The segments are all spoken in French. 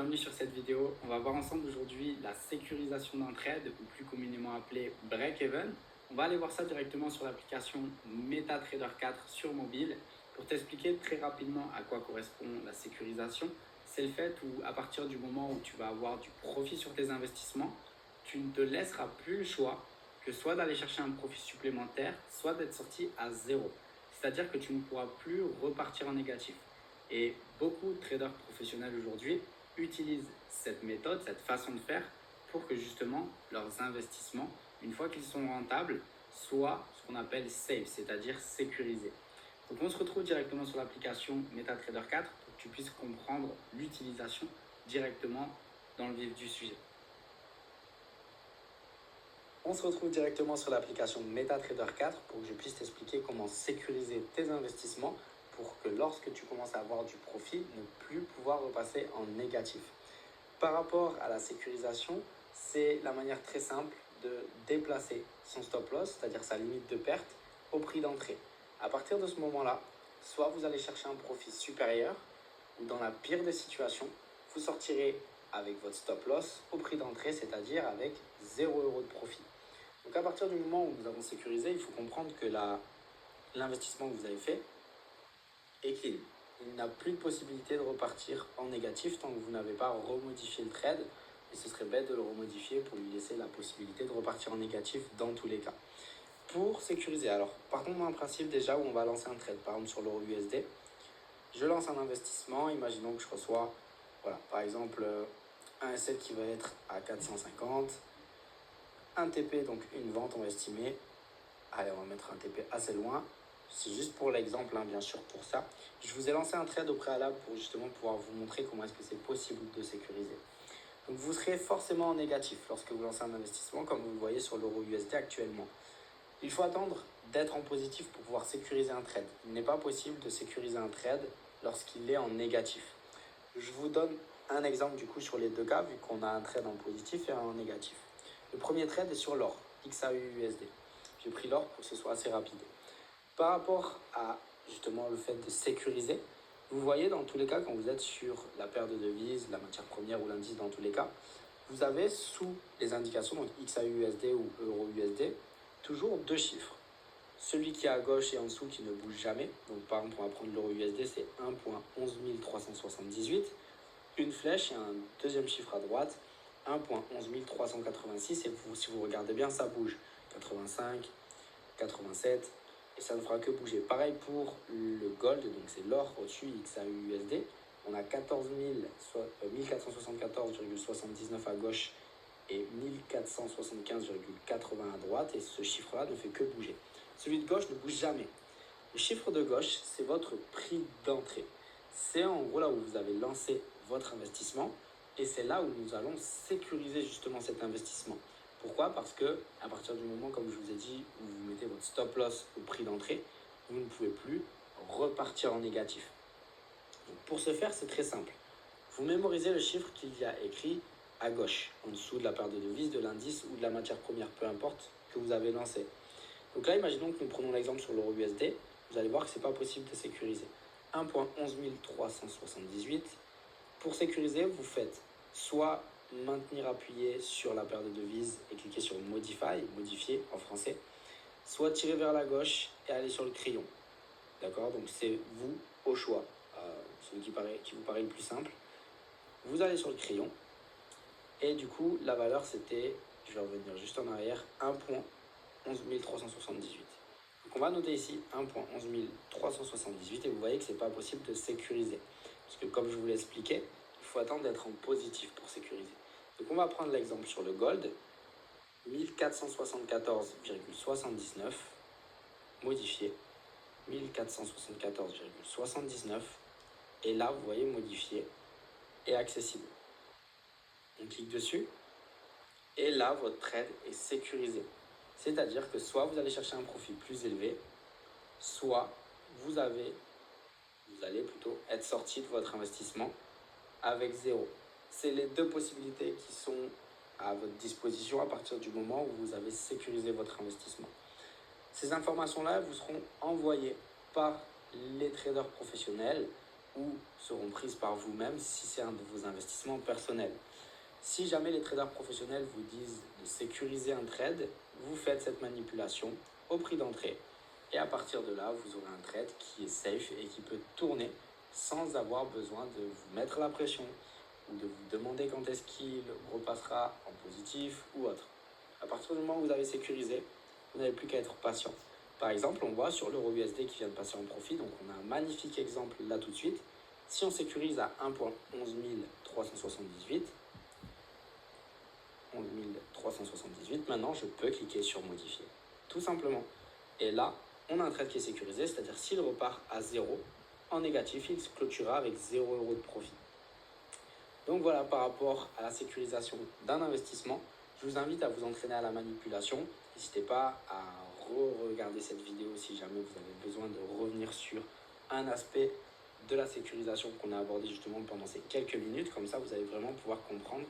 bienvenue sur cette vidéo. On va voir ensemble aujourd'hui la sécurisation d'un trade, ou plus communément appelé break-even. On va aller voir ça directement sur l'application MetaTrader 4 sur mobile. Pour t'expliquer très rapidement à quoi correspond la sécurisation, c'est le fait où à partir du moment où tu vas avoir du profit sur tes investissements, tu ne te laisseras plus le choix que soit d'aller chercher un profit supplémentaire, soit d'être sorti à zéro. C'est-à-dire que tu ne pourras plus repartir en négatif. Et beaucoup de traders professionnels aujourd'hui utilisent cette méthode, cette façon de faire pour que justement leurs investissements, une fois qu'ils sont rentables, soient ce qu'on appelle safe, c'est-à-dire sécurisés. Donc on se retrouve directement sur l'application MetaTrader 4 pour que tu puisses comprendre l'utilisation directement dans le vif du sujet. On se retrouve directement sur l'application MetaTrader 4 pour que je puisse t'expliquer comment sécuriser tes investissements pour que lorsque tu commences à avoir du profit, ne plus pouvoir repasser en négatif. Par rapport à la sécurisation, c'est la manière très simple de déplacer son stop loss, c'est-à-dire sa limite de perte, au prix d'entrée. À partir de ce moment-là, soit vous allez chercher un profit supérieur, ou dans la pire des situations, vous sortirez avec votre stop loss au prix d'entrée, c'est-à-dire avec 0 € de profit. Donc à partir du moment où nous avons sécurisé, il faut comprendre que l'investissement que vous avez fait équilibre. Il n'a plus de possibilité de repartir en négatif tant que vous n'avez pas remodifié le trade. Et ce serait bête de le remodifier pour lui laisser la possibilité de repartir en négatif dans tous les cas. Pour sécuriser, alors partons d'un principe déjà où on va lancer un trade. Par exemple sur l'euro USD, je lance un investissement, imaginons que je reçois, voilà, par exemple, un S7 qui va être à 450, un TP, donc une vente, on va estimer. Allez, on va mettre un TP assez loin. C'est juste pour l'exemple, hein, bien sûr, pour ça. Je vous ai lancé un trade au préalable pour justement pouvoir vous montrer comment est-ce que c'est possible de sécuriser. Donc vous serez forcément en négatif lorsque vous lancez un investissement, comme vous le voyez sur l'euro USD actuellement. Il faut attendre d'être en positif pour pouvoir sécuriser un trade. Il n'est pas possible de sécuriser un trade lorsqu'il est en négatif. Je vous donne un exemple du coup sur les deux cas, vu qu'on a un trade en positif et un en négatif. Le premier trade est sur l'or, XAUUSD. J'ai pris l'or pour que ce soit assez rapide. Par rapport à justement le fait de sécuriser, vous voyez dans tous les cas quand vous êtes sur la paire de devises, la matière première ou l'indice dans tous les cas, vous avez sous les indications, donc XAUUSD ou EURUSD, toujours deux chiffres. Celui qui est à gauche et en dessous qui ne bouge jamais, donc par exemple on va prendre l'euro USD, c'est 1.11378, une flèche et un deuxième chiffre à droite, 1.11386, et si vous regardez bien ça bouge, 85, 87, et ça ne fera que bouger. Pareil pour le gold, donc c'est l'or au-dessus, XAUUSD. On a 1474,79 à gauche et 1475,80 à droite, et ce chiffre-là ne fait que bouger. Celui de gauche ne bouge jamais. Le chiffre de gauche, c'est votre prix d'entrée. C'est en gros là où vous avez lancé votre investissement, et c'est là où nous allons sécuriser justement cet investissement. Pourquoi? Parce que à partir du moment, comme je vous ai dit, où vous mettez votre stop loss au prix d'entrée, vous ne pouvez plus repartir en négatif. Donc pour ce faire, c'est très simple. Vous mémorisez le chiffre qu'il y a écrit à gauche, en dessous de la paire de devises, de l'indice ou de la matière première, peu importe, que vous avez lancé. Donc là, imaginons que nous prenons l'exemple sur l'euro USD. Vous allez voir que ce n'est pas possible de sécuriser. 1.11378. Pour sécuriser, vous faites soit maintenir appuyé sur la paire de devises et cliquer sur Modify, modifier en français, soit tirer vers la gauche et aller sur le crayon. D'accord? Donc c'est vous au choix, celui qui vous paraît le plus simple. Vous allez sur le crayon et du coup la valeur c'était, je vais revenir juste en arrière, 1.11378. Donc on va noter ici 1.11378 et vous voyez que c'est pas possible de sécuriser. Parce que comme je vous l'ai expliqué, il faut attendre d'être en positif pour sécuriser. Donc on va prendre l'exemple sur le gold, 1474,79, modifié, 1474,79, et là vous voyez modifié et accessible. On clique dessus, et là votre trade est sécurisé. C'est-à-dire que soit vous allez chercher un profit plus élevé, soit vous allez plutôt être sorti de votre investissement avec zéro. C'est les deux possibilités qui sont à votre disposition à partir du moment où vous avez sécurisé votre investissement. Ces informations-là vous seront envoyées par les traders professionnels ou seront prises par vous-même si c'est un de vos investissements personnels. Si jamais les traders professionnels vous disent de sécuriser un trade, vous faites cette manipulation au prix d'entrée. Et à partir de là, vous aurez un trade qui est safe et qui peut tourner sans avoir besoin de vous mettre la pression ou de vous demander quand est-ce qu'il repassera en positif ou autre. À partir du moment où vous avez sécurisé, vous n'avez plus qu'à être patient. Par exemple, on voit sur l'euro USD qui vient de passer en profit, donc on a un magnifique exemple là tout de suite. Si on sécurise à 1.11378, maintenant je peux cliquer sur modifier, tout simplement. Et là, on a un trade qui est sécurisé, c'est-à-dire s'il repart à 0, en négatif, il se clôturera avec 0 € de profit. Donc voilà, par rapport à la sécurisation d'un investissement, je vous invite à vous entraîner à la manipulation. N'hésitez pas à re-regarder cette vidéo si jamais vous avez besoin de revenir sur un aspect de la sécurisation qu'on a abordé justement pendant ces quelques minutes. Comme ça, vous allez vraiment pouvoir comprendre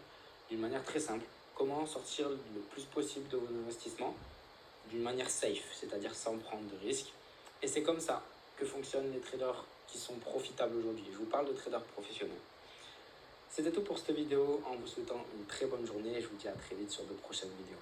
d'une manière très simple comment sortir le plus possible de vos investissements d'une manière safe, c'est-à-dire sans prendre de risques. Et c'est comme ça que fonctionnent les traders qui sont profitables aujourd'hui. Je vous parle de traders professionnels. C'était tout pour cette vidéo en vous souhaitant une très bonne journée et je vous dis à très vite sur de prochaines vidéos.